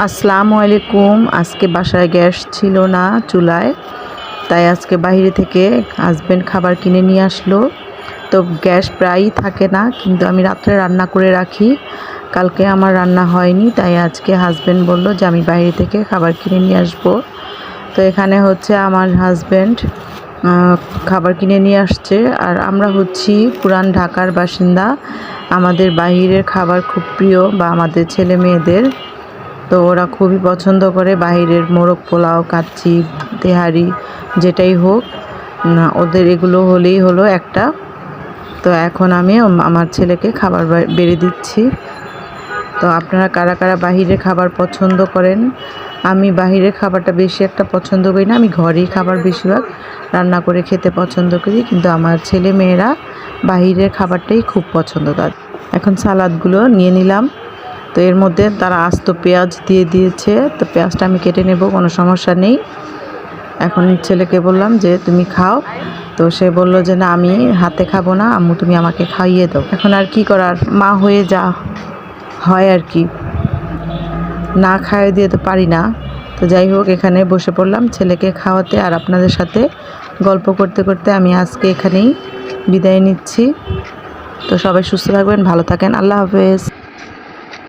আসসালামু আলাইকুম। আজকে বাসায় গ্যাস ছিল না চুলায়, তাই আজকে বাইরে থেকে হাজব্যান্ড খাবার কিনে নিয়ে আসলো। তো গ্যাস প্রায়ই থাকে না, কিন্তু আমি রাত্রে রান্না করে রাখি। কালকে আমার রান্না হয়নি, তাই আজকে হাজব্যান্ড বলল যে আমি বাইরে থেকে খাবার কিনে নিয়ে আসবো। তো এখানে হচ্ছে আমার হাজব্যান্ড খাবার কিনে নিয়ে আসছে। আর আমরা হচ্ছি পুরান ঢাকার বাসিন্দা, আমাদের বাইরের খাবার খুব প্রিয়, বা আমাদের ছেলে মেয়েদের। তো ওরা খুবই পছন্দ করে বাইরের মোরগ পোলাও, কাচ্চি, তেহারি, যেটাই হোক না, ওদের এগুলো হলেই হলো একটা। তো এখন আমি আমার ছেলেকে খাবার বেড়ে দিচ্ছি। তো আপনারা কারা কারা বাহিরের খাবার পছন্দ করেন? আমি বাহিরের খাবারটা বেশি একটা পছন্দ করি না, আমি ঘরেই খাবার বেশিরভাগ রান্না করে খেতে পছন্দ করি, কিন্তু আমার ছেলে মেয়েরা বাহিরের খাবারটাই খুব পছন্দ তাদের। এখন সালাদগুলো নিয়ে নিলাম। তো এর মধ্যে তারা আস্ত পেঁয়াজ দিয়ে দিয়েছে, তো পেঁয়াজটা আমি কেটে নেব, কোনো সমস্যা নেই। এখন ছেলেকে বললাম যে তুমি খাও, তো সে বলল যে না, আমি হাতে খাবো না আম্মু, তুমি আমাকে খাইয়ে দাও। এখন আর কি করার, মা হয়ে যা হয় আর কি, না খাইয়ে দিয়ে তো পারি না। তো যাই হোক, এখানে বসে পড়লাম ছেলেকে খাওয়াতে, আর আপনাদের সাথে গল্প করতে করতে আমি আজকে এখানেই বিদায় নিচ্ছি। তো সবাই সুস্থ থাকবেন, ভালো থাকেন, আল্লাহ হাফেজ।